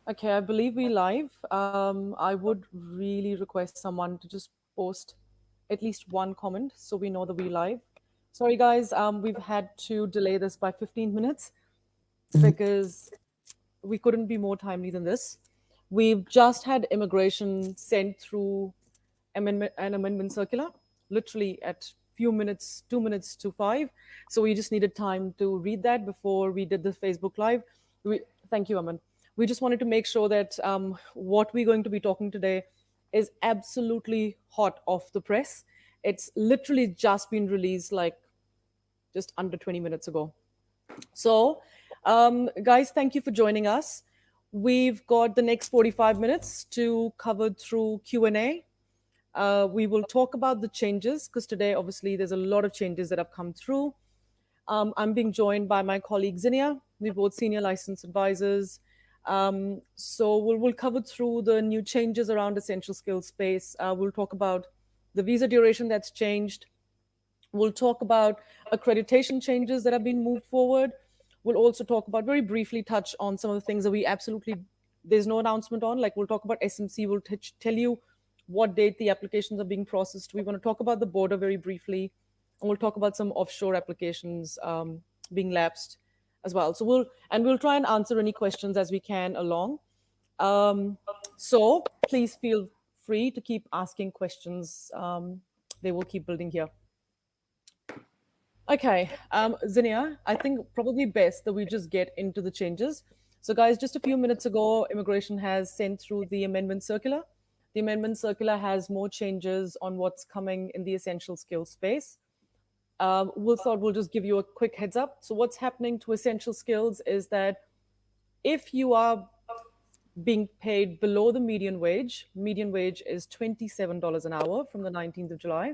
Okay, I believe we live. I would really request someone to just post at least one comment so we know that we live. Sorry, guys, we've had to delay this by 15 minutes because we couldn't be more timely than this. We've just had immigration sent through an amendment circular, literally at few minutes, 2 minutes to five. So we just needed time to read that before we did the Facebook Live. We, thank you, Aman. We just wanted to make sure that what we're going to be talking today is absolutely hot off the press. It's literally just been released like just under 20 minutes ago. So, guys, thank you for joining us. We've got the next 45 minutes to cover through Q&A. We will talk about the changes because today, obviously, there's a lot of changes that have come through. I'm being joined by my colleague Zinnia. We're both senior license advisors. So we'll cover through the new changes around essential skills space. We'll talk about the visa duration that's changed. We'll talk about accreditation changes that have been moved forward. We'll also talk about, very briefly, touch on some of the things that we absolutely, there's no announcement on. Like we'll talk about SMC, we'll tell you what date the applications are being processed. We want to talk about the border very briefly, and we'll talk about some offshore applications being lapsed as well. So we'll try and answer any questions as we can along. Um, so please feel free to keep asking questions. They will keep building here. Okay, Zinnia, I think probably best that we just get into the changes. So, guys, just a few minutes ago, immigration has sent through the amendment circular. The amendment circular has more changes on what's coming in the essential skills space. We'll just give you a quick heads up. So, what's happening to essential skills is that if you are being paid below the median wage is $27 an hour from the 19th of July,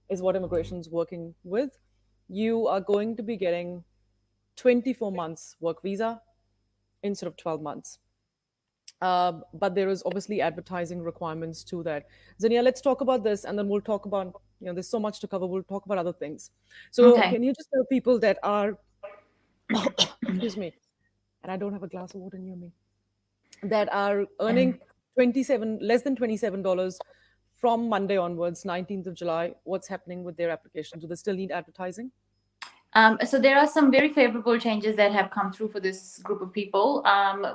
is what immigration's working with. You are going to be getting 24 months work visa instead of 12 months. But there is obviously advertising requirements to that. Zinnia, let's talk about this and then we'll talk about, there's so much to cover. We'll talk about other things. So Okay. can you just tell people that are, excuse me, and I don't have a glass of water near me, that are earning 27, less than $27 from Monday onwards, 19th of July, what's happening with their applications? Do they still need advertising? So there are some very favorable changes that have come through for this group of people.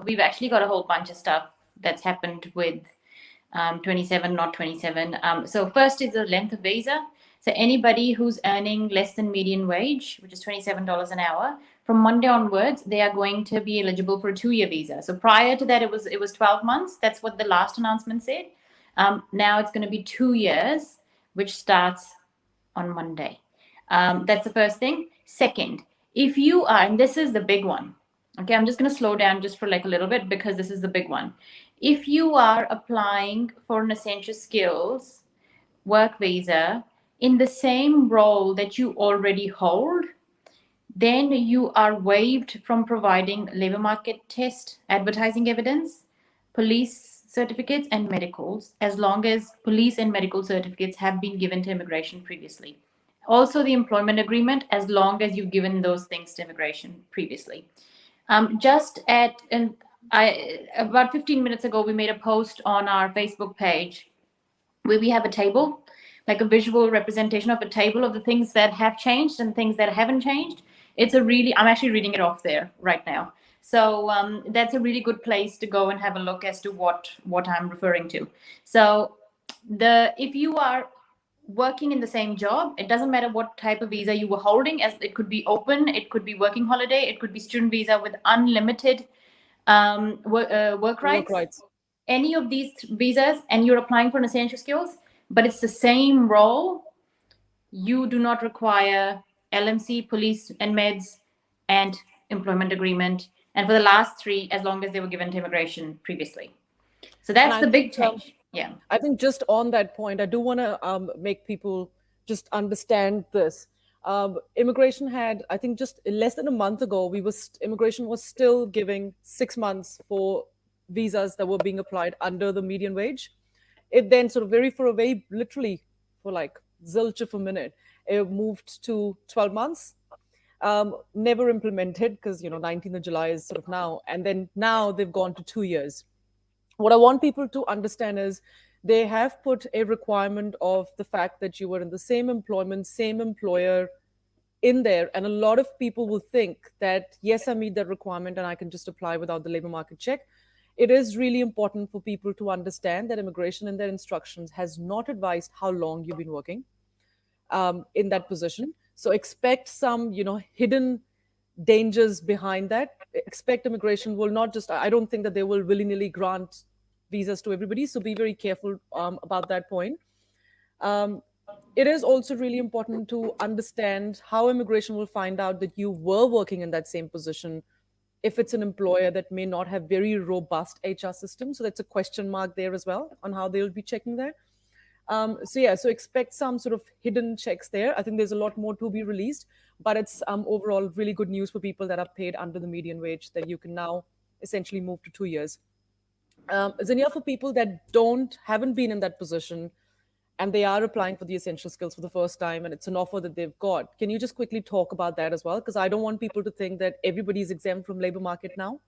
We've actually got a whole bunch of stuff that's happened with 27, not 27. So first is the length of visa. So anybody who's earning less than median wage, which is $27 an hour, from Monday onwards, they are going to be eligible for a 2-year visa. So prior to that, it was 12 months. That's what the last announcement said. Now it's going to be 2 years, which starts on Monday. That's the first thing. Second, if you are, and this is the big one, okay, I'm just going to slow down just for like a little bit because this is the big one. If you are applying for an essential skills work visa in the same role that you already hold, then you are waived from providing labor market test advertising evidence, police certificates, and medicals, as long as police and medical certificates have been given to immigration previously. Also, the employment agreement, as long as you've given those things to immigration previously. Just at and I about 15 minutes ago, we made a post on our Facebook page where we have a table, like a visual representation of a table of the things that have changed and things that haven't changed. It's a really, I'm actually reading it off there right now. So that's a really good place to go and have a look as to what I'm referring to. So if you are working in the same job, it doesn't matter what type of visa you were holding, as it could be open, it could be working holiday, it could be student visa with unlimited work Work rights, rights. any of these visas, and you're applying for an essential skills, but it's the same role, you do not require LMC, police and meds, and employment agreement. And for the last three, as long as they were given to immigration previously. So And that's the big change. Yeah. I think just on that point, I do want to make people just understand this. Immigration had, I think, just less than a month ago, immigration was still giving 6 months for visas that were being applied under the median wage. It then sort of for a very literally for like zilch of a minute, it moved to 12 months. never implemented because 19th of July is sort of now, and then now they've gone to 2 years. What I want people to understand is they have put a requirement of the fact that you were in the same employment, same employer in there. And a lot of people will think that, yes, I meet that requirement and I can just apply without the labor market check. It is really important for people to understand that immigration in their instructions has not advised how long you've been working in that position. So expect some, hidden dangers behind that. Expect immigration will not just, I don't think that they will willy nilly grant visas to everybody. So be very careful about that point. Um, it is also really important to understand how immigration will find out that you were working in that same position if it's an employer that may not have very robust HR systems. So that's a question mark there as well on how they'll be checking that. So expect some sort of hidden checks there. I think there's a lot more to be released, but it's overall really good news for people that are paid under the median wage that you can now essentially move to 2 years. Zinnia, for people that haven't been in that position and they are applying for the essential skills for the first time and it's an offer that they've got, can you just quickly talk about that as well? Because I don't want people to think that everybody's exempt from labor market now.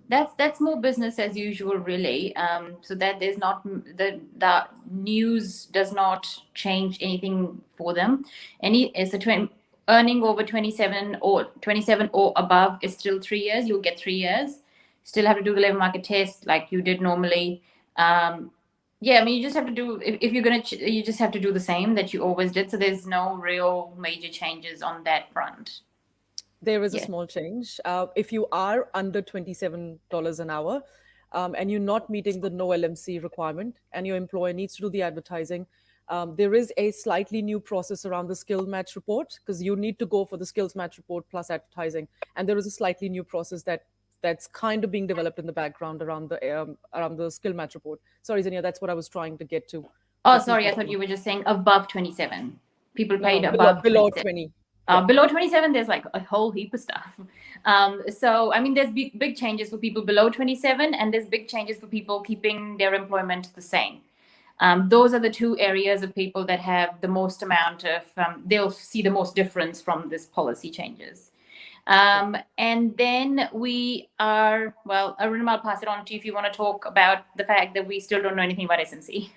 That's more business as usual, really. So that there's not the news does not change anything for them. Earning over 27 or above is still 3 years. You'll get 3 years. Still have to do the labor market test like you did normally. Yeah, I mean, you just have to do if you're gonna you just have to do the same that you always did. So there's no real major changes on that front. There is a Yeah. small change. If you are under $27 an hour and you're not meeting the no LMC requirement and your employer needs to do the advertising, there is a slightly new process around the skill match report because you need to go for the skills match report plus advertising. And there is a slightly new process that's kind of being developed in the background around the skill match report. Sorry, Zenia, that's what I was trying to get to. Oh, For sorry, people I thought you were just saying above 27. People no, paid below above below 27. 20. Yeah. Below 27, there's like a whole heap of stuff. So, I mean, there's big changes for people below 27, and there's big changes for people keeping their employment the same. Those are the two areas of people that have the most amount of, they'll see the most difference from this policy changes. And then we are, well, Arunam, I'll pass it on to you if you want to talk about the fact that we still don't know anything about SMC.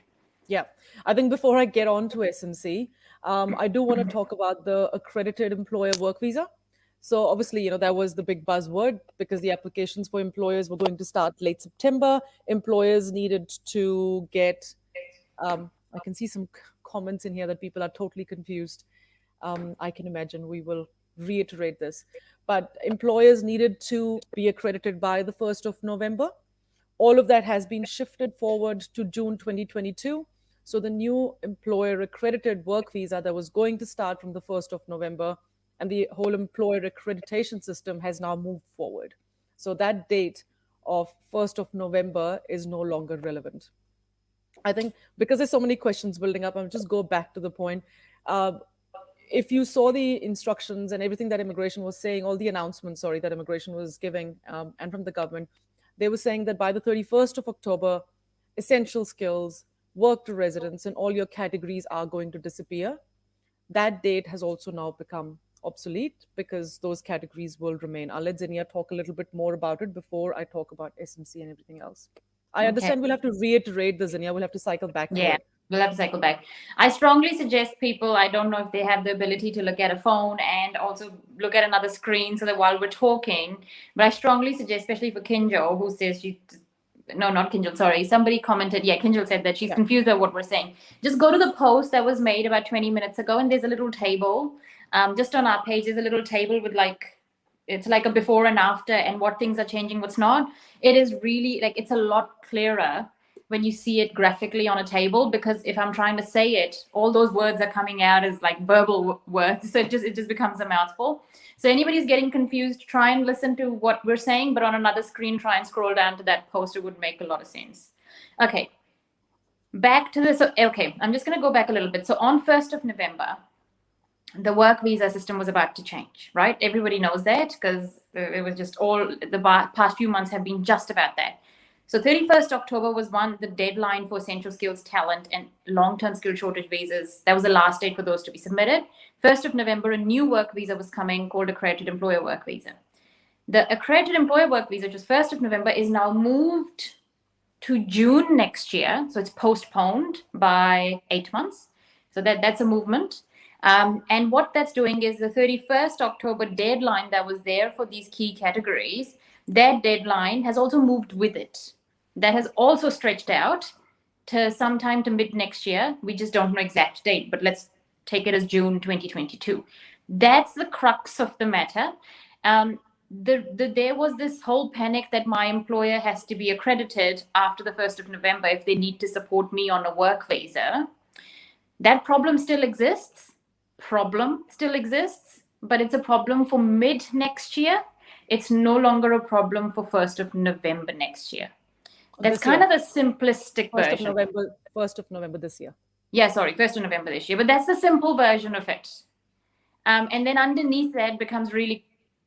Yeah, I think before I get on to SMC, I do want to talk about the accredited employer work visa. So obviously, that was the big buzzword because the applications for employers were going to start late September. Employers needed to get, I can see some comments in here that people are totally confused. I can imagine we will reiterate this. But employers needed to be accredited by the 1st of November. All of that has been shifted forward to June 2022. So the new employer accredited work visa that was going to start from the 1st of November and the whole employer accreditation system has now moved forward. So that date of 1st of November is no longer relevant. I think because there's so many questions building up, I'll just go back to the point. If you saw the instructions and everything that immigration was saying, all the announcements, sorry, that immigration was giving and from the government, they were saying that by the 31st of October, essential skills, work to residence, and all your categories are going to disappear. That date has also now become obsolete because those categories will remain. I'll let Zinnia talk a little bit more about it before I talk about SMC and everything else. I Okay. understand we'll have to reiterate the Zinnia, we'll have to cycle back to Yeah, it. we'll have to cycle back. I strongly suggest people, I don't know if they have the ability to look at a phone and also look at another screen so that while we're talking, but I strongly suggest, especially for Kinjal, who says no, not Kinjal, sorry. Somebody commented, yeah, Kinjal said that she's Yeah. confused about what we're saying. Just go to the post that was made about 20 minutes ago, and there's a little table. Just on our page, there's a little table with it's like a before and after and what things are changing, what's not. It is really it's a lot clearer when you see it graphically on a table, because if I'm trying to say it, all those words are coming out as like verbal words. So it just becomes a mouthful. So anybody's getting confused, try and listen to what we're saying, but on another screen, try and scroll down to that poster would make a lot of sense. Okay. Back to this. Okay, I'm just going to go back a little bit. So on 1st of November, the work visa system was about to change, right? Everybody knows that because it was just all the past few months have been just about that. So 31st October was the deadline for essential skills talent and long-term skill shortage visas. That was the last date for those to be submitted. 1st of November, a new work visa was coming called accredited employer work visa. The accredited employer work visa, which was 1st of November, is now moved to June next year. So it's postponed by 8 months. So that's a movement. And what that's doing is the 31st October deadline that was there for these key categories, that deadline has also moved with it. That has also stretched out to sometime to mid next year. We just don't know exact date, but let's take it as June 2022. That's the crux of the matter. There was this whole panic that my employer has to be accredited after the 1st of November if they need to support me on a work visa. That problem still exists. But it's a problem for mid next year. It's no longer a problem for 1st of November next year. That's This kind year, of the simplistic first of version. November, 1st of November this year. Yeah, sorry, 1st of November this year. But that's the simple version of it. And then underneath that becomes really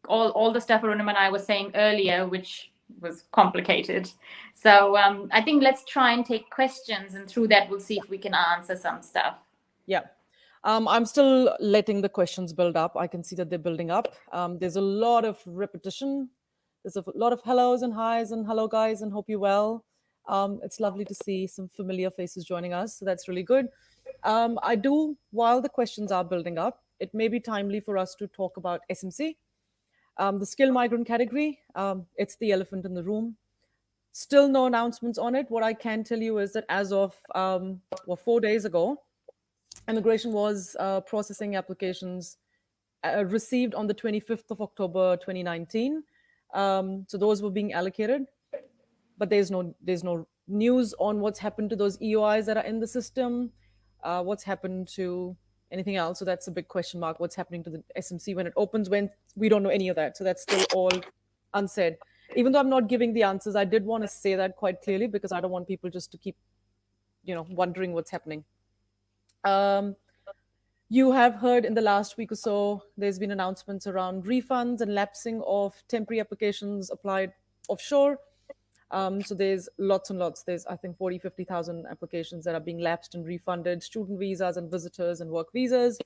all the stuff Arunam and I were saying earlier, which was complicated. So I think let's try and take questions, and through that we'll see if we can answer some stuff. Yeah. I'm still letting the questions build up. I can see that they're building up. There's a lot of repetition. There's a lot of hellos and highs and hello, guys, and hope you're well. It's lovely to see some familiar faces joining us. So that's really good. While the questions are building up, it may be timely for us to talk about SMC, the skilled migrant category. It's the elephant in the room. Still no announcements on it. What I can tell you is that as of 4 days ago, immigration was processing applications received on the 25th of October 2019. So those were being allocated, but there's no news on what's happened to those EOIs that are in the system, what's happened to anything else. So that's a big question mark. What's happening to the SMC when it opens? When we don't know any of that. So that's still all unsaid. Even though I'm not giving the answers, I did want to say that quite clearly because I don't want people just to keep, wondering what's happening. You have heard in the last week or so, there's been announcements around refunds and lapsing of temporary applications applied offshore. So there's lots and lots. There's, I think, 40, 50,000 applications that are being lapsed and refunded, student visas and visitors and work visas.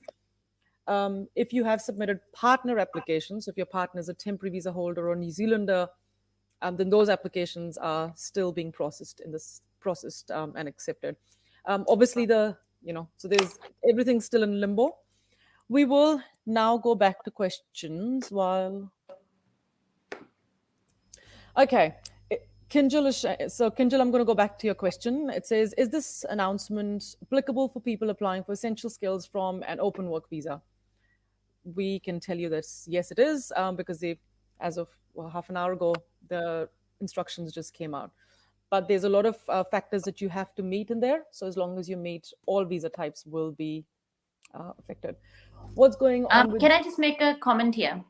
If you have submitted partner applications, if your partner is a temporary visa holder or New Zealander, then those applications are still being processed and accepted. Obviously, so there's everything's still in limbo. We will now go back to questions okay. Kinjal, I'm going to go back to your question. It says, is this announcement applicable for people applying for essential skills from an open work visa? We can tell you this. Yes, it is, because as of half an hour ago, the instructions just came out. But there's a lot of factors that you have to meet in there. So as long as you meet, all visa types will be affected. What's going on? Can I just make a comment here?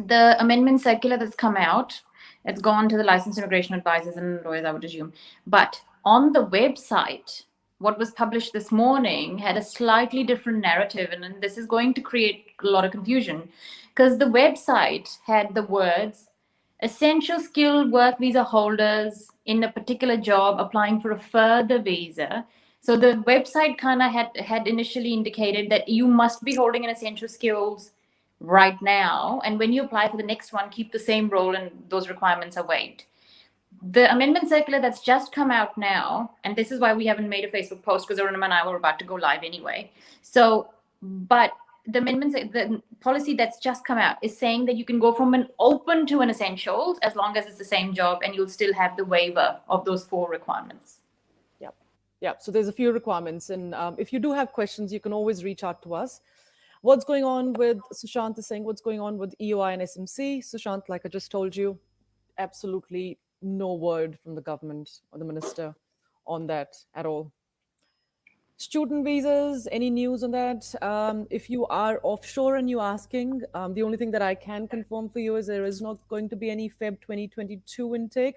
The amendment circular that's come out, it's gone to the licensed immigration advisors and lawyers, I would assume. But on the website, what was published this morning had a slightly different narrative. And this is going to create a lot of confusion because the website had the words, essential skilled work visa holders in a particular job applying for a further visa. So the website kind of had initially indicated that you must be holding an essential skills right now, and when you apply for the next one, keep the same role and those requirements are waived. The amendment circular that's just come out now, and this is why we haven't made a Facebook post because Arunam and I were about to go live anyway. So, but the policy that's just come out is saying that you can go from an open to an essentials as long as it's the same job, and you'll still have the waiver of those 4 requirements. Yeah. So there's a few requirements, and if you do have questions, you can always reach out to us. What's going on with, Sushant is saying, what's going on with EOI and SMC? Sushant, like I just told you, absolutely no word from the government or the minister on that at all. Student visas, any news on that? If you are offshore and you're asking, the only thing that I can confirm for you is there is not going to be any Feb 2022 intake.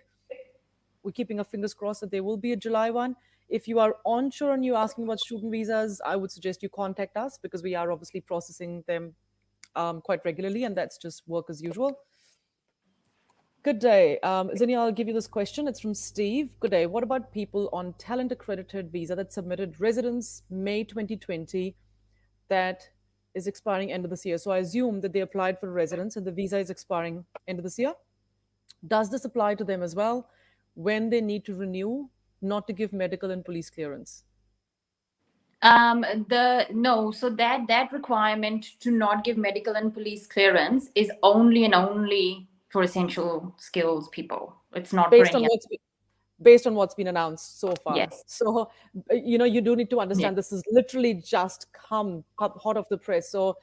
We're keeping our fingers crossed that there will be a July one. If you are onshore and you're asking about student visas, I would suggest you contact us because we are obviously processing them quite regularly, and that's just work as usual. Good day. Zinnia, I'll give you this question. It's from Steve. Good day. What about people on talent accredited visa that submitted residence May 2020 that is expiring end of this year? So I assume that they applied for residence and the visa is expiring end of this year. Does this apply to them as well when they need to renew, not to give medical and police clearance? The no, so that requirement to not give medical and police clearance is only and only for essential skills people. It's not for Based on any. what's based on what's been announced so far. Yes. So, you do need to Yeah. understand this is literally just come hot off the press. So,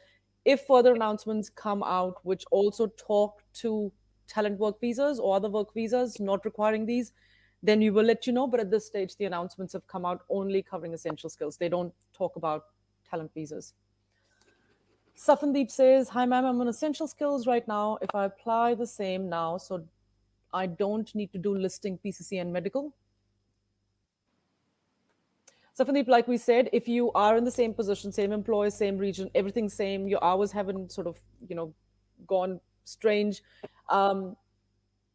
if further announcements come out which also talk to talent work visas or other work visas not requiring these, then we will let you know. But at this stage, the announcements have come out only covering essential skills. They don't talk about talent visas. Safandeep says, "Hi, ma'am, I'm on essential skills right now. If I apply the same now, so I don't need to do listing, PCC, and medical." So, Fandeep, like we said, if you are in the same position, same employer, same region, everything same, your hours haven't sort of, gone strange. Um,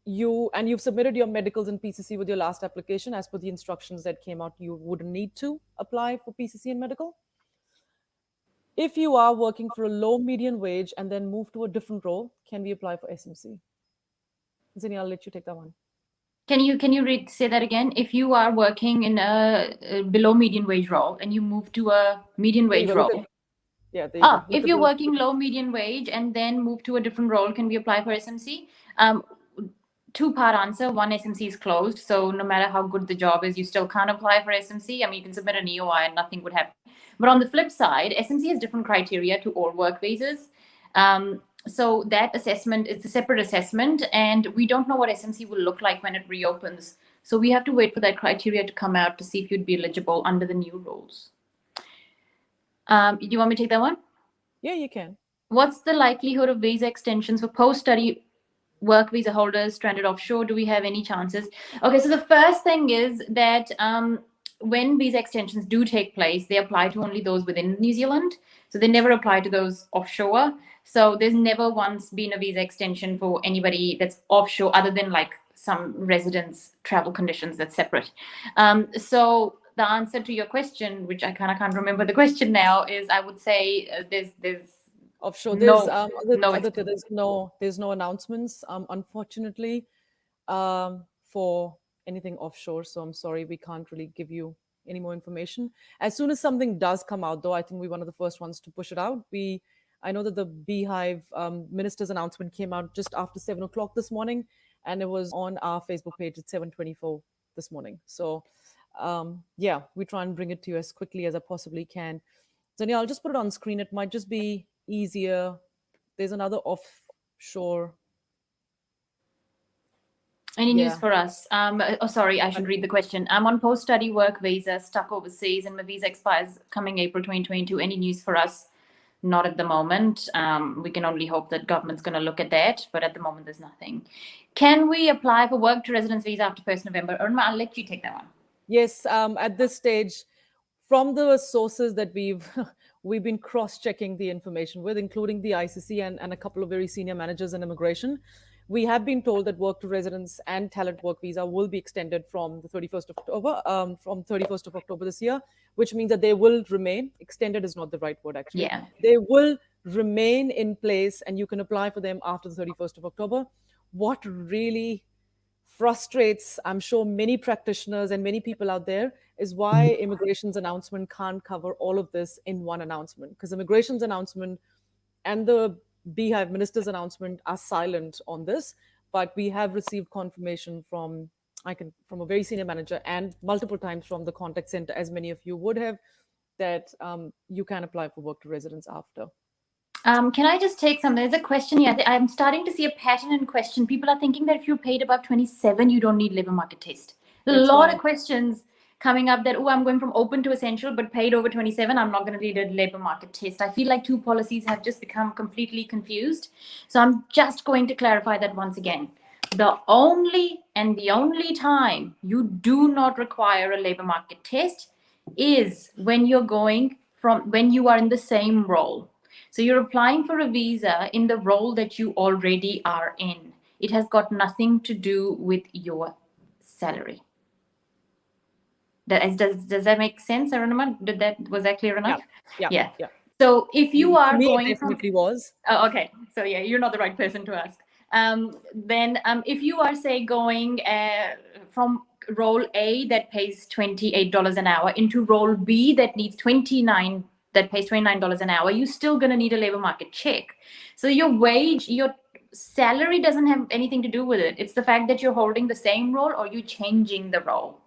you've submitted your medicals and PCC with your last application as per the instructions that came out. You wouldn't need to apply for PCC and medical. If you are working for a low median wage and then move to a different role, can we apply for SMC? Zinni, I'll let you take that one. Can you say that again? If you are working in a below median wage role and you move to a median There you wage go. Look at role. Yeah, there you go. Look If at you're the working low median wage and then move to a different role, can we apply for SMC? Um, Two-part answer. One, SMC is closed, so no matter how good the job is, you still can't apply for SMC. I mean, you can submit an EOI and nothing would happen. But on the flip side, SMC has different criteria to all work visas. So that assessment is a separate assessment, and we don't know what SMC will look like when it reopens. So we have to wait for that criteria to come out to see if you'd be eligible under the new rules. Do you want me to take that one? Yeah, you can. What's the likelihood of visa extensions for post-study work visa holders stranded offshore? Do we have any chances? Okay, so the first thing is that when visa extensions do take place, they apply to only those within New Zealand. So they never apply to those offshore. So there's never once been a visa extension for anybody that's offshore other than like some residence travel conditions that's separate. So the answer to your question, which I kind of can't remember the question now, is I would say there's Offshore. There's no no Aditya, there's no announcements, unfortunately, for anything offshore. So I'm sorry, we can't really give you any more information. As soon as something does come out, though, I think we're one of the first ones to push it out. I know that the Beehive minister's announcement came out just after 7 o'clock this morning, and it was on our Facebook page at 7:24 this morning. So yeah, we try and bring it to you as quickly as I possibly can. So yeah, I'll just put it on screen. It might just be easier. There's another offshore. Any news Yeah. for us? Sorry, I should read the question. I'm on post-study work visa, stuck overseas, and my visa expires coming April 2022. Any news for us? Not at the moment. We can only hope that government's going to look at that, but at the moment, there's nothing. Can we apply for work to residence visa after 1st November? Irma, I'll let you take that one. Yes, at this stage, from the sources that we've been cross-checking the information with, including the ICC and a couple of very senior managers in immigration, we have been told that work to residence and talent work visa will be extended from the 31st of October, from 31st of October this year, which means that they will remain. Extended is not the right word, actually. Yeah. They will remain in place, and you can apply for them after the 31st of October. What really frustrates, I'm sure, many practitioners and many people out there is why immigration's announcement can't cover all of this in one announcement, because immigration's announcement and the Beehive minister's announcement are silent on this, but we have received confirmation from from a very senior manager and multiple times from the contact center, as many of you would have, that you can apply for work to residence after. Can I just take something? There's a question here. I'm starting to see a pattern in question. People are thinking that if you're paid above 27, you don't need labor market test. There's a That's lot right. of questions coming up that, oh, I'm going from open to essential, but paid over 27, I'm not going to need a labor market test. I feel like two policies have just become completely confused. So I'm just going to clarify that once again. The only time you do not require a labor market test is when you are in the same role. So you're applying for a visa in the role that you already are in. It has got nothing to do with your salary. Does that make sense, Arunima? Was that clear Yeah, enough? yeah, Yeah. yeah. So if you To are me, it going from definitely was. Oh, okay. So yeah, you're not the right person to ask. Then, if you are say going from role A that pays $28 an hour into role B that needs 29 that pays $29 an hour, you're still gonna need a labor market check. So your salary doesn't have anything to do with it. It's the fact that you're holding the same role or you changing the role.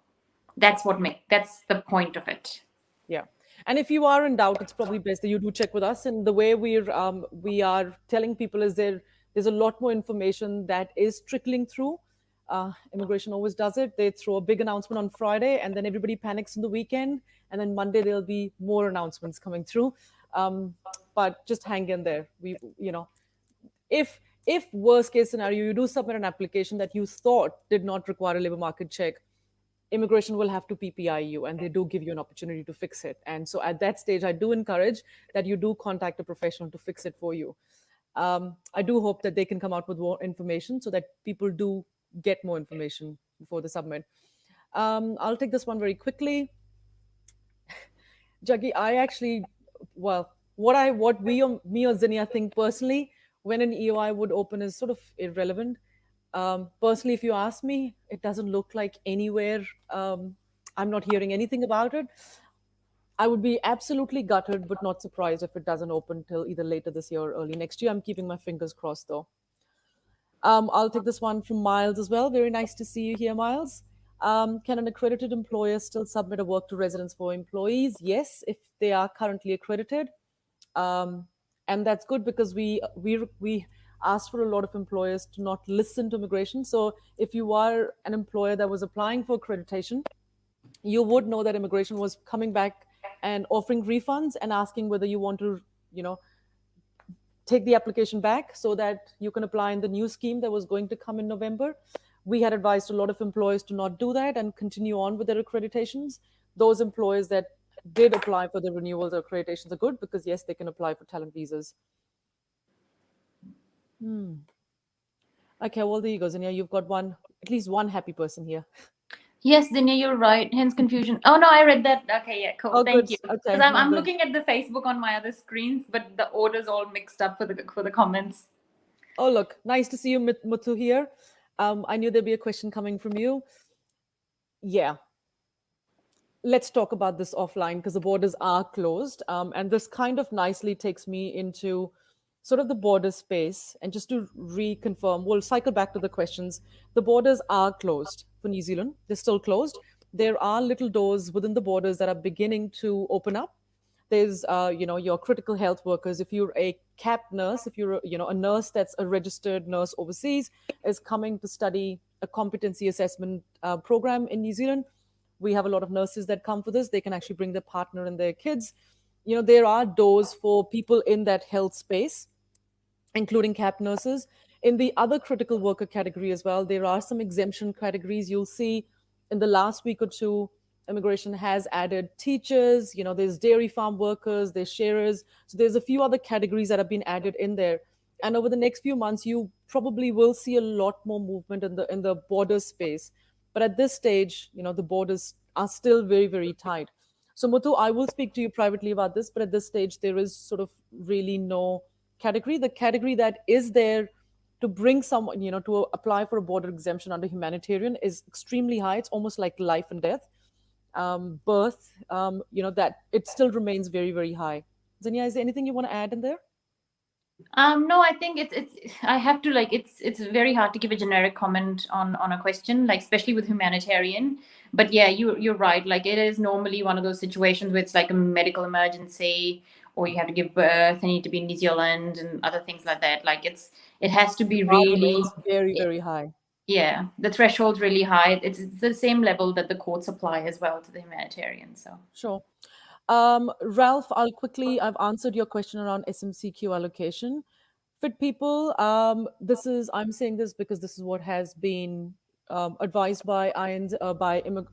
That's the point of it. Yeah. And if you are in doubt, it's probably best that you do check with us. And the way we are telling people is there's a lot more information that is trickling through. Immigration always does it. They throw a big announcement on Friday, and then everybody panics in the weekend, and then Monday there'll be more announcements coming through. But just hang in there. If worst case scenario, you do submit an application that you thought did not require a labor market check, immigration will have to PPI you, and they do give you an opportunity to fix it. And so at that stage, I do encourage that you do contact a professional to fix it for you. I do hope that they can come out with more information so that people do get more information before they submit. I'll take this one very quickly. Jaggi, I actually, well, what me or Zinnia think personally, when an EOI would open is sort of irrelevant. Personally, if you ask me, it doesn't look like anywhere. I'm not hearing anything about it. I would be absolutely gutted, but not surprised if it doesn't open till either later this year or early next year. I'm keeping my fingers crossed though. I'll take this one from Miles as well. Very nice to see you here, Miles. Can an accredited employer still submit a work to residence for employees? Yes, if they are currently accredited. Um, and that's good because we asked for a lot of employers to not listen to immigration. So if you are an employer that was applying for accreditation, you would know that immigration was coming back and offering refunds and asking whether you want to, you know, take the application back so that you can apply in the new scheme that was going to come in November. We had advised a lot of employers to not do that and continue on with their accreditations. Those employers that did apply for the renewals or accreditations are good because, yes, they can apply for talent visas. Okay, well, there you go, Zania. You've got one, at least one happy person here. Yes, Dinya, you're right. Hence confusion. Oh no, I read that. Okay, yeah, cool. Oh, good. Thank you. Because Okay, I'm no, I'm good. looking at the Facebook on my other screens, but the order's all mixed up for the comments. Oh, look, nice to see you, Muthu, here. I knew there'd be a question coming from you. Yeah, let's talk about this offline because the borders are closed. And this kind of nicely takes me into sort of the border space. And just to reconfirm, we'll cycle back to the questions. The borders are closed for New Zealand, they're still closed. There are little doors within the borders that are beginning to open up. There's your critical health workers. If you're a CAP nurse, if you're a nurse that's a registered nurse overseas, is coming to study a competency assessment program in New Zealand. We have a lot of nurses that come for this. They can actually bring their partner and their kids. There are doors for people in that health space, including CAP nurses. In the other critical worker category as well, there are some exemption categories. You'll see in the last week or two, immigration has added teachers, there's dairy farm workers, there's sharers. So there's a few other categories that have been added in there. And over the next few months, you probably will see a lot more movement in the border space. But at this stage, the borders are still very, very tight. So Muthu, I will speak to you privately about this, but at this stage, there is sort of really no category. The category that is there to bring someone, to apply for a border exemption under humanitarian is extremely high. It's almost like life and death. Birth, that it still remains very, very high. Zania, is there anything you want to add in there? No, I think it's I have to like it's very hard to give a generic comment on a question, like especially with humanitarian. But yeah, you're right. Like it is normally one of those situations where it's like a medical emergency or you have to give birth and you need to be in New Zealand and other things like that. Like it has to The be bar really remains very, very high. yeah, the threshold's really high. It's the same level that the courts apply as well to the humanitarian. So Sure. Ralph, I've answered your question around SMCQ allocation. Fit people, I'm saying this because this is what has been advised by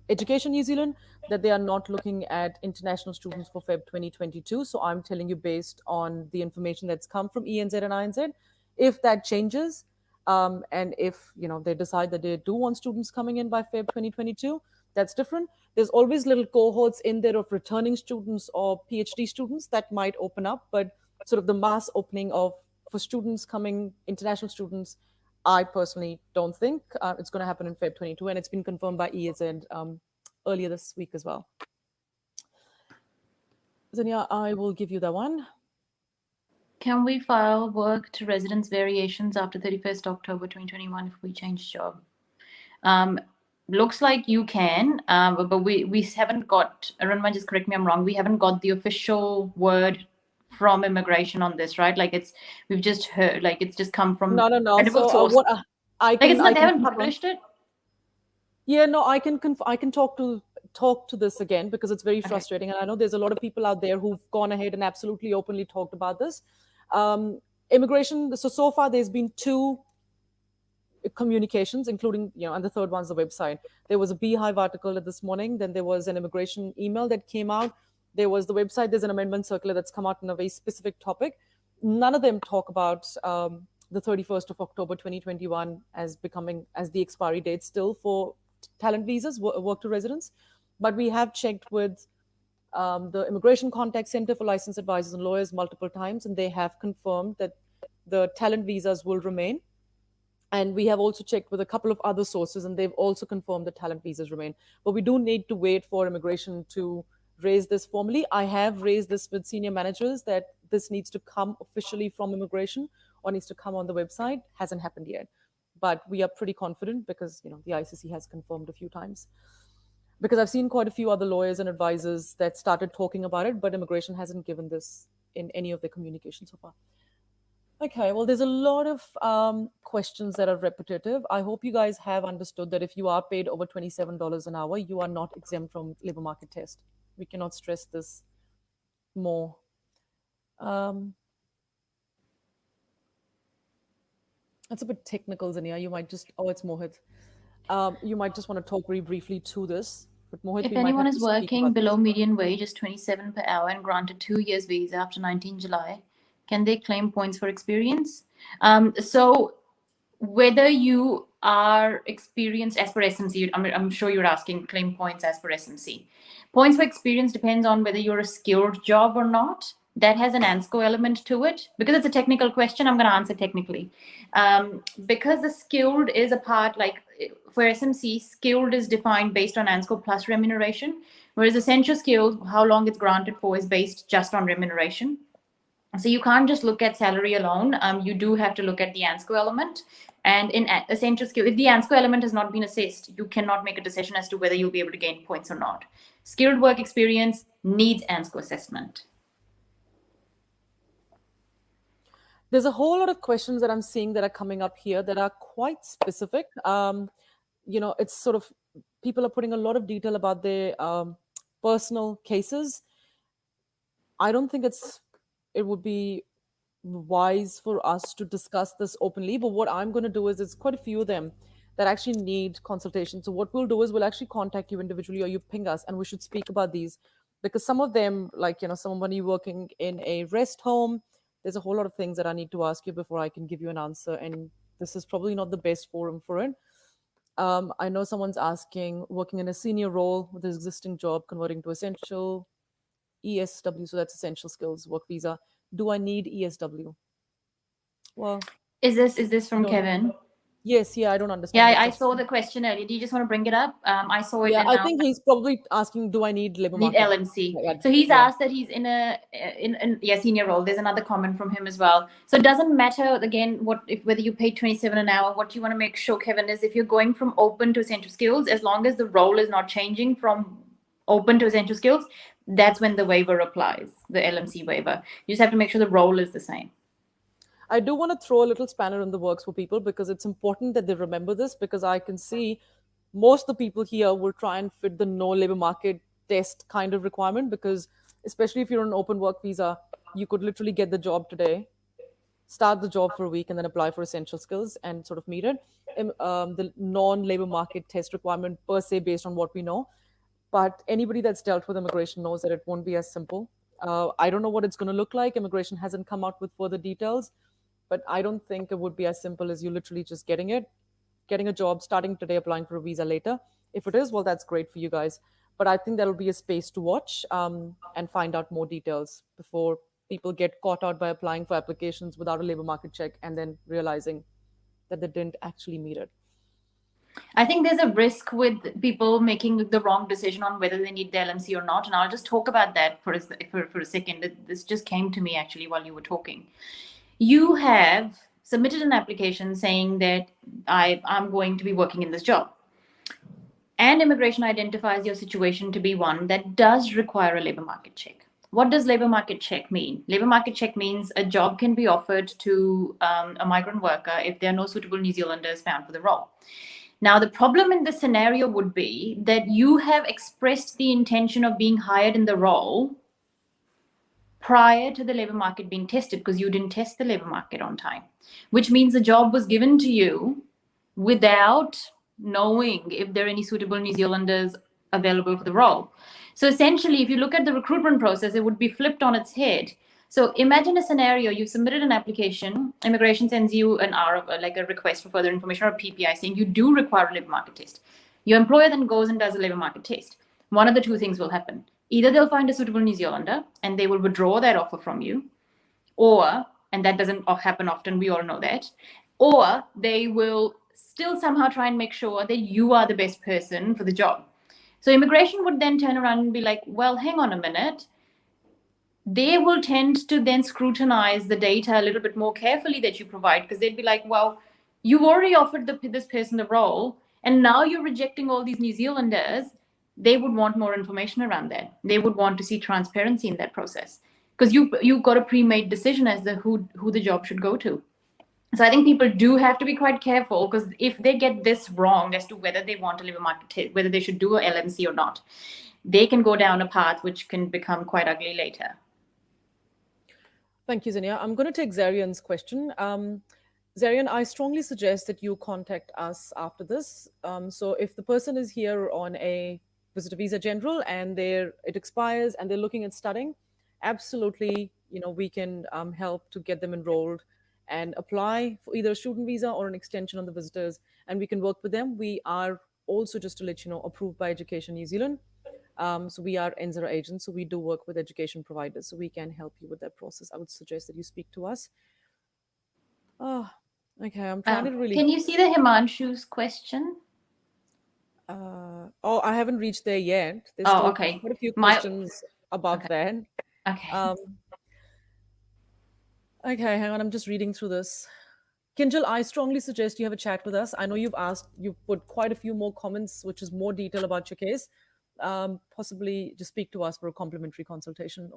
Education New Zealand, that they are not looking at international students for Feb 2022. So I'm telling you based on the information that's come from ENZ and INZ. If that changes, And if they decide that they do want students coming in by Feb 2022, that's different. There's always little cohorts in there of returning students or PhD students that might open up, but sort of the mass opening of for students coming, international students, I personally don't think it's going to happen in Feb 22, and it's been confirmed by EAZ earlier this week as well. Zania, I will give you that one. Can we file work to residence variations after 31st October 2021 if we change job? Looks like you can, but we haven't got, Arunma, just correct me I'm wrong, we haven't got the official word from immigration on this, right? Like we've just heard, like it's just come from No. credible So source. what I Like it's can not, I they can haven't confirm. published it. Yeah, no, I can talk to this again because it's very Okay. frustrating, and I know there's a lot of people out there who've gone ahead and absolutely openly talked about this. Immigration. So far, there's been two communications, including and the third one's the website. There was a Beehive article this morning. Then there was an immigration email that came out. There was the website. There's an amendment circular that's come out on a very specific topic. None of them talk about the 31st of October 2021 as becoming as the expiry date still for talent visas, work to residence. But we have checked with the Immigration Contact Center for Licensed Advisors and Lawyers multiple times, and they have confirmed that the talent visas will remain. And we have also checked with a couple of other sources, and they've also confirmed that talent visas remain. But we do need to wait for immigration to raise this formally. I have raised this with senior managers that this needs to come officially from immigration or needs to come on the website. Hasn't happened yet. But we are pretty confident because the ICC has confirmed a few times. Because I've seen quite a few other lawyers and advisors that started talking about it, but immigration hasn't given this in any of their communication so far. Okay, well, there's a lot of questions that are repetitive. I hope you guys have understood that if you are paid over $27 an hour, you are not exempt from labor market test. We cannot stress this more. Um, that's a bit technical, Zania. You might just, oh, it's Mohit. You might just want to talk very briefly to this, but Mohit, If we might anyone have is to speak working about below this. median wage is 27 per hour and granted 2 years visa after 19 July, can they claim points for experience? So whether you are experienced as per SMC, I'm sure you're asking claim points as per SMC. Points for experience depends on whether you're a skilled job or not. That has an ANSCO element to it. Because it's a technical question, I'm going to answer technically. Because the skilled is a part, like for SMC, skilled is defined based on ANSCO plus remuneration, whereas essential skills, how long it's granted for, is based just on remuneration. So you can't just look at salary alone. You do have to look at the ANSCO element. And in essential skill, if the ANSCO element has not been assessed, you cannot make a decision as to whether you'll be able to gain points or not. Skilled work experience needs ANSCO assessment. There's a whole lot of questions that I'm seeing that are coming up here that are quite specific. It's sort of people are putting a lot of detail about their personal cases. I don't think it would be wise for us to discuss this openly. But what I'm going to do is, there's quite a few of them that actually need consultation. So what we'll do is we'll actually contact you individually, or you ping us, and we should speak about these, because some of them, like somebody working in a rest home, there's a whole lot of things that I need to ask you before I can give you an answer, and this is probably not the best forum for it. I know someone's asking, working in a senior role with his existing job, converting to essential ESW, so that's essential skills work visa. Do I need ESW? Well, Is this I from don't. Kevin? Yes, yeah, I don't Yeah, understand the I saw question. the question earlier. Do you just want to bring it up? I saw it Yeah, in I think he's probably asking, do I need labor need market? LMC. Yeah, So he's yeah. asked that he's in a in yeah, senior role. There's another comment from him as well. So it doesn't matter again whether you pay 27 an hour. What you want to make sure, Kevin, is if you're going from open to essential skills, as long as the role is not changing from open to essential skills, that's when the waiver applies, the LMC waiver. You just have to make sure the role is the same. I do want to throw a little spanner in the works for people, because it's important that they remember this, because I can see most of the people here will try and fit the no labor market test kind of requirement, because especially if you're on an open work visa, you could literally get the job today, start the job for a week, and then apply for essential skills and sort of meet it. The non-labor market test requirement per se, based on what we know. But anybody that's dealt with immigration knows that it won't be as simple. I don't know what it's going to look like. Immigration hasn't come out with further details. But I don't think it would be as simple as you literally just getting it, getting a job, starting today, applying for a visa later. If it is, well, that's great for you guys. But I think there'll be a space to watch and find out more details before people get caught out by applying for applications without a labor market check and then realizing that they didn't actually meet it. I think there's a risk with people making the wrong decision on whether they need the LMC or not. And I'll just talk about that for a second. This just came to me actually while you were talking. You have submitted an application saying that I'm going to be working in this job. And immigration identifies your situation to be one that does require a labor market check. What does labor market check mean? Labor market check means a job can be offered to a migrant worker if there are no suitable New Zealanders found for the role. Now, the problem in this scenario would be that you have expressed the intention of being hired in the role prior to the labor market being tested because you didn't test the labor market on time, which means the job was given to you without knowing if there are any suitable New Zealanders available for the role. So essentially, if you look at the recruitment process, it would be flipped on its head. So imagine a scenario: you've submitted an application, immigration sends you an like a request for further information or a PPI saying you do require a labor market test. Your employer then goes and does a labor market test. One of the two things will happen: either they'll find a suitable New Zealander and they will withdraw that offer from you, or, and that doesn't happen often, we all know that, or they will still somehow try and make sure that you are the best person for the job. So immigration would then turn around and be like, well, hang on a minute. They will tend to then scrutinize the data a little bit more carefully that you provide, because they'd be like, well, you've already offered this person the role, and now you're rejecting all these New Zealanders. They would want more information around that. They would want to see transparency in that process, because you've got a pre-made decision as to who the job should go to. So I think people do have to be quite careful, because if they get this wrong as to whether they want to labor market, whether they should do a LMC or not, they can go down a path which can become quite ugly later. Thank you, Zinnia. I'm going to take Zarian's question. Zarian, I strongly suggest that you contact us after this. So if the person is here on a visitor visa general and it expires and they're looking at studying, absolutely, we can help to get them enrolled and apply for either a student visa or an extension on the visitors, and we can work with them. We are also, just to let you know, approved by Education New Zealand. So we are NZRA agents, so we do work with education providers, so we can help you with that process. I would suggest that you speak to us. Oh, okay. I'm trying to really. Can you see the Himanshu's question? I haven't reached there yet. There's still okay. quite a few questions above that. Okay. Okay, hang on. I'm just reading through this. Kinjal, I strongly suggest you have a chat with us. I know you've put quite a few more comments, which is more detail about your case. Possibly just speak to us for a complimentary consultation.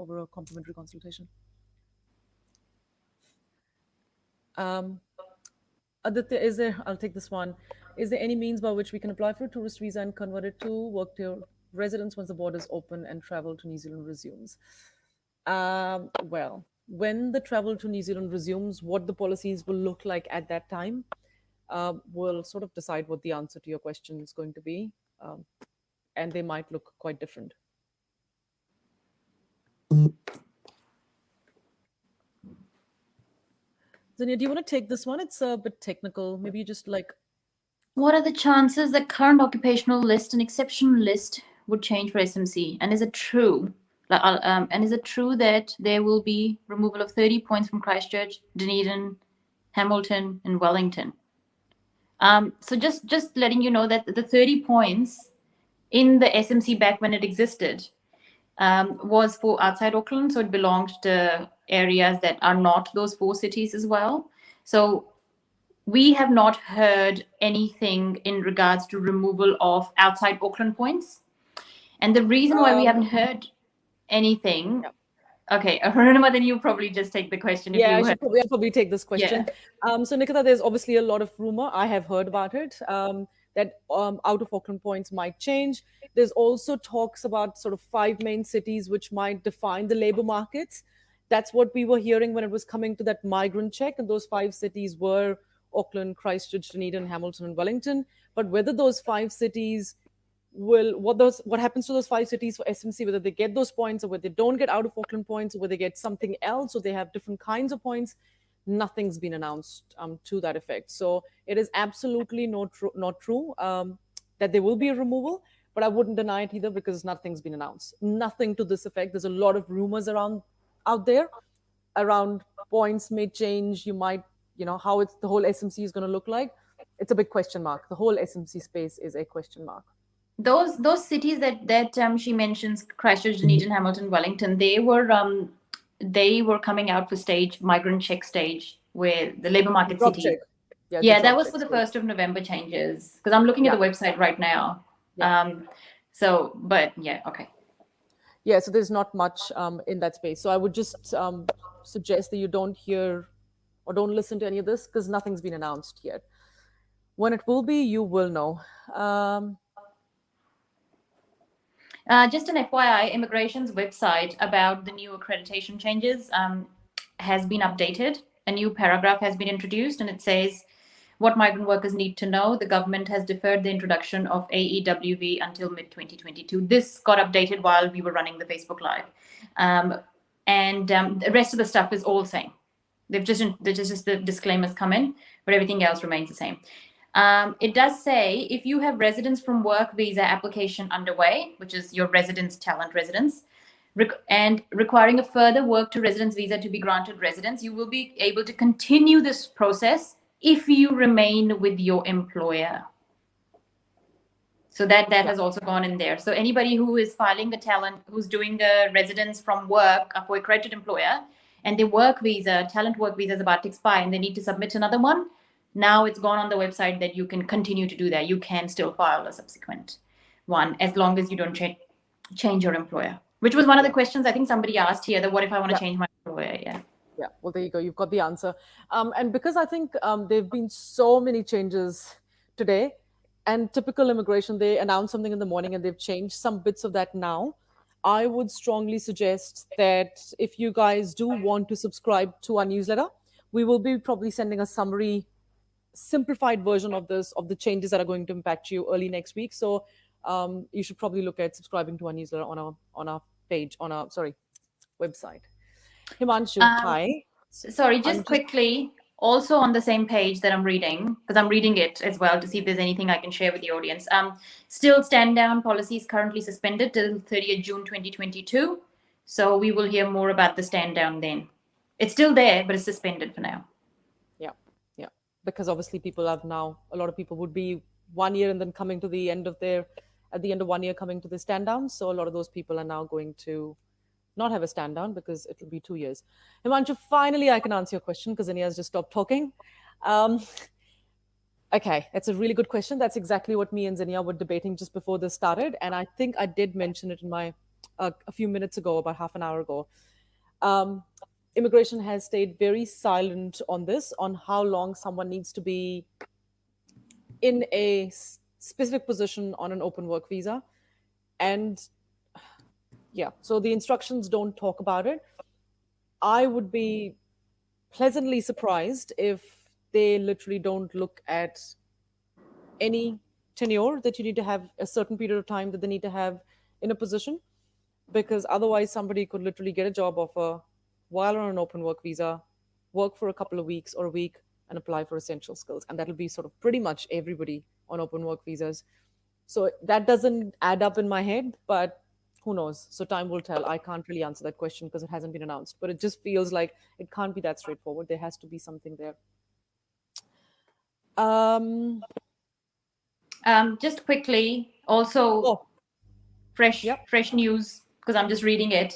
Aditya, I'll take this one. Is there any means by which we can apply for a tourist visa and convert it to work to residence once the borders open and travel to New Zealand resumes? Well, when the travel to New Zealand resumes, what the policies will look like at that time will sort of decide what the answer to your question is going to be. And they might look quite different. Zania, do you want to take this one? It's a bit technical. Maybe you just like. What are the chances that current occupational list and exception list would change for SMC? And is it true? And is it true that there will be removal of 30 points from Christchurch, Dunedin, Hamilton, and Wellington? So just letting you know that the 30 points in the SMC back when it existed was for outside Auckland, so it belonged to areas that are not those 4 cities as well. So we have not heard anything in regards to removal of outside Auckland points. And the reason why we haven't heard anything. Yeah. Okay, Arunima, then you probably just take the question. Yeah, I'll probably take this question. Yeah. So Nikita, there's obviously a lot of rumor. I have heard about it, that out of Auckland points might change. There's also talks about sort of 5 main cities which might define the labor markets. That's what we were hearing when it was coming to that migrant check. And those 5 cities were Auckland, Christchurch, Dunedin, Hamilton, and Wellington. But whether those 5 cities what happens to those 5 cities for SMC, whether they get those points or whether they don't get out of Auckland points or whether they get something else or they have different kinds of points, nothing's been announced to that effect. So it is absolutely not true that there will be a removal, but I wouldn't deny it either because nothing's been announced. Nothing to this effect. There's a lot of rumors around out there around points may change. You might, how it's the whole SMC is going to look like. It's a big question mark. The whole SMC space is a question mark. Those cities that she mentions, Christchurch, Dunedin, Hamilton, Wellington, they were coming out for stage migrant check stage where the labor The market job cities. check. Yeah, it's a Yeah, that job was check for the stage. 1st of November changes because I'm looking at Yeah, the website right now. yeah. Um, so, but yeah, okay. Yeah, so there's not much in that space. So I would just suggest that you don't hear or don't listen to any of this because nothing's been announced yet. When it will be, you will know. Um, Just an FYI, immigration's website about the new accreditation changes has been updated. A new paragraph has been introduced, and it says what migrant workers need to know. The government has deferred the introduction of AEWV until mid 2022. This got updated while we were running the Facebook Live. And the rest of the stuff is all same. They're just the disclaimers come in, but everything else remains the same. It does say if you have residence from work visa application underway, which is your residence talent residence, and requiring a further work to residence visa to be granted residence, you will be able to continue this process if you remain with your employer. So that yeah, has also gone in there. So anybody who is filing the talent, who's doing the residence from work for accredited employer, and their work visa, talent work visa is about to expire, and they need to submit another one. Now it's gone on the website that you can continue to do that. You can still file a subsequent one as long as you don't change your employer. Which was one of the yeah, questions I think somebody asked here. That what if I want yeah. to change my employer? Yeah. Yeah, well, there you go. You've got the answer. And because I think there have been so many changes today, and typical immigration, they announce something in the morning and they've changed some bits of that now. I would strongly suggest that if you guys do want to subscribe to our newsletter, we will be probably sending a summary, simplified version of this, of the changes that are going to impact you early next week. So you should probably look at subscribing to our newsletter on our page, on our, sorry, website. Himanshu, Um, hi. Sorry, I'm just just quickly, also on the same page that I'm reading, because I'm reading it as well to see if there's anything I can share with the audience. Still stand down policy is currently suspended till 30th June 2022. So we will hear more about the stand down then. It's still there, but it's suspended for now. yeah, yeah. Because obviously people have now a lot of people would be 1 year and then coming to the end of their at the end of 1 year coming to the stand down. So a lot of those people are now going to not have a stand down because it'll be 2 years. Himanshu, finally I can answer your question because Ania's just stopped talking. Um, okay, that's a really good question. That's exactly what me and Zania were debating just before this started, and I think I did mention it in my a few minutes ago, about half an hour ago. Um, Immigration has stayed very silent on this, on how long someone needs to be in a specific position on an open work visa. And yeah, so the instructions don't talk about it. I would be pleasantly surprised if they literally don't look at any tenure that you need to have a certain period of time that they need to have in a position, because otherwise somebody could literally get a job offer while on an open work visa, work for a couple of weeks or a week, and apply for essential skills. And that'll be sort of pretty much everybody on open work visas. So that doesn't add up in my head, but who knows? So time will tell. I can't really answer that question because it hasn't been announced, but it just feels like it can't be that straightforward. There has to be something there. Um, Just quickly, also oh, fresh yep, fresh news because I'm just reading it.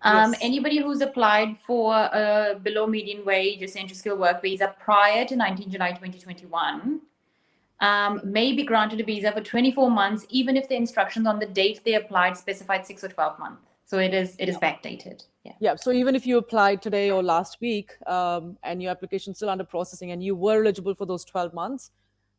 yes. Anybody who's applied for a below median wage essential skill work visa prior to 19 July 2021 may be granted a visa for 24 months, even if the instructions on the date they applied specified 6 or 12 months. So it is backdated. Yeah. Yeah. So even if you applied today or last week and your application is still under processing and you were eligible for those 12 months,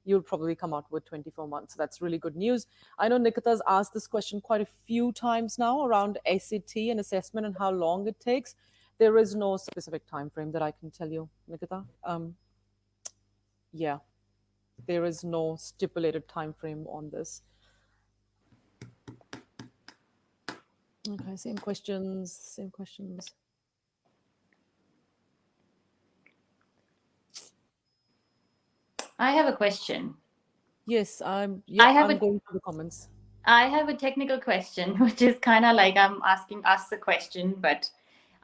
you'll probably come out with 24 months. So that's really good news. I know Nikita's asked this question quite a few times now around ACT and assessment and how long it takes. There is no specific time frame that I can tell you, Nikita. Yeah, there is no stipulated time frame on this. Okay, same questions, same questions. I have a question. Yes, I'm. I Yep, have I'm a going through the comments. I have a technical question, which is kind of like I'm asking us a question, but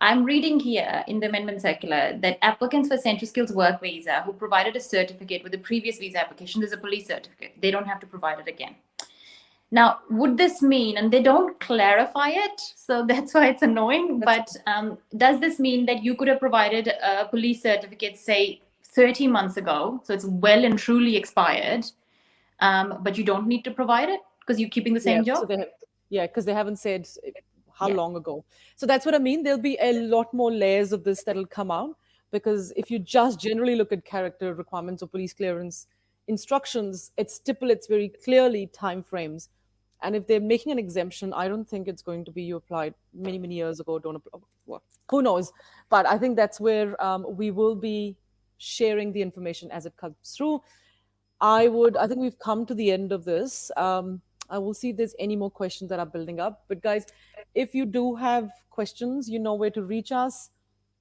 I'm reading here in the amendment circular that applicants for Central Skills Work Visa who provided a certificate with the previous visa application, there's a police certificate, they don't have to provide it again. Now, would this mean, and they don't clarify it, so that's why it's annoying, That's but does this mean that you could have provided a police certificate, say, 30 months ago, so it's well and truly expired, but you don't need to provide it because you're keeping the yeah. same So job? they have, yeah, because they haven't said how Yeah. long ago. So that's what I mean. There'll be a lot more layers of this that'll come out because if you just generally look at character requirements or police clearance instructions, it stipulates very clearly time frames. And if they're making an exemption, I don't think it's going to be you applied many years ago. Don't apply, well, who knows? But I think that's where we will be sharing the information as it comes through. I think we've come to the end of this. I will see if there's any more questions that are building up. But guys, if you do have questions, you know where to reach us.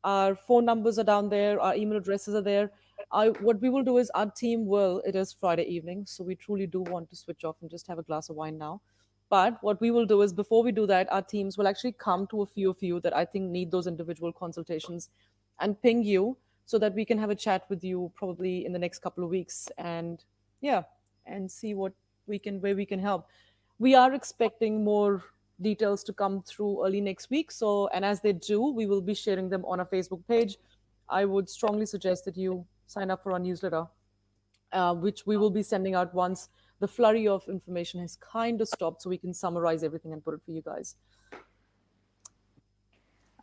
Our phone numbers are down there, our email addresses are there. What we will do is our team will, it is Friday evening, so we truly do want to switch off and just have a glass of wine now. But what we will do is before we do that, our teams will actually come to a few of you that I think need those individual consultations and ping you so that we can have a chat with you probably in the next couple of weeks and yeah, and see what we can where we can help. We are expecting more details to come through early next week. So, and as they do, we will be sharing them on our Facebook page. I would strongly suggest that you sign up for our newsletter, which we will be sending out once the flurry of information has kind of stopped so we can summarize everything and put it for you guys.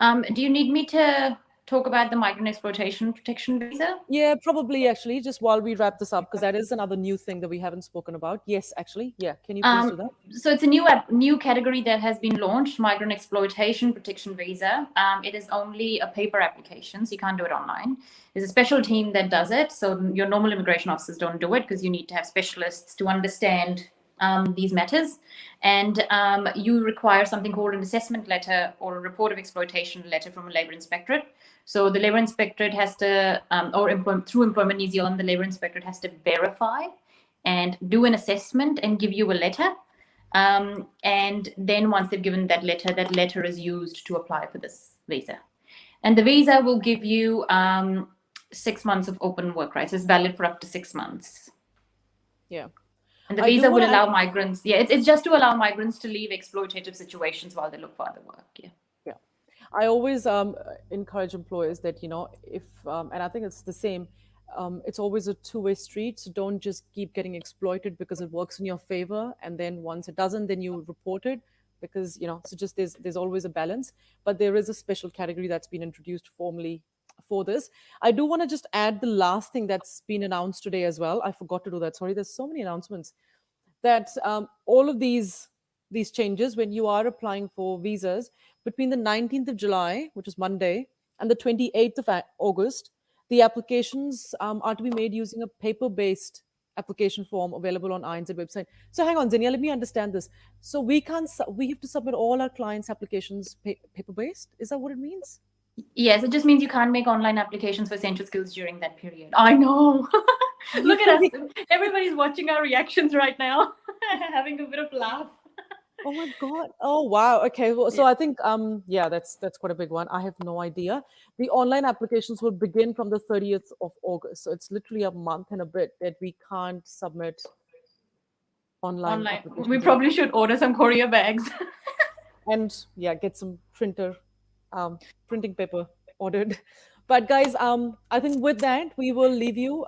Do you need me to talk about the migrant exploitation protection visa? Yeah, probably actually, just while we wrap this up, because that is another new thing that we haven't spoken about. Yes, actually. Yeah. Can you please do that? So it's a new category that has been launched, migrant exploitation protection visa. It is only a paper application, so you can't do it online. There's a special team that does it. So your normal immigration officers don't do it because you need to have specialists to understand these matters. And you require something called an assessment letter or a report of exploitation letter from a labor inspectorate. So the labor inspectorate has to, through Employment New Zealand, the labor inspectorate has to verify and do an assessment and give you a letter. And then once they've given that letter is used to apply for this visa. And the visa will give you 6 months of open work rights. It's valid for up to 6 months. Yeah. And the I do visa want will to add, allow migrants, it's just to allow migrants to leave exploitative situations while they look for other work. Yeah. yeah. I always encourage employers that, if, and I think it's the same, it's always a two-way street. So don't just keep getting exploited because it works in your favor. And then once it doesn't, then you report it because, so just there's always a balance. But there is a special category that's been introduced formally for this. I do want to just add the last thing that's been announced today as well. I forgot to do that. Sorry, there's so many announcements that all of these changes when you are applying for visas between the 19th of July, which is Monday, and the 28th of August, the applications are to be made using a paper-based application form available on INZ website. So hang on, Zinnia, let me understand this. So we have to submit all our clients' applications paper-based. Is that what it means? Yes, it just means you can't make online applications for essential skills during that period. I know. You Look at us. think Everybody's watching our reactions right now, having a bit of laugh. Oh my God. Oh wow. Okay. Well, Yeah. so I think yeah, that's quite a big one. I have no idea. The online applications will begin from the 30th of August. So it's literally a month and a bit that we can't submit online Online. We applications probably should order some courier bags. and yeah, get some printing paper ordered. But guys, I think with that we will leave you.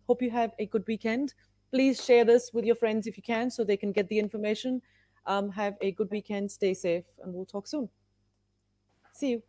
Hope you have a good weekend. Please share this with your friends if you can so they can get the information. Have a good weekend, stay safe, and we'll talk soon. See you.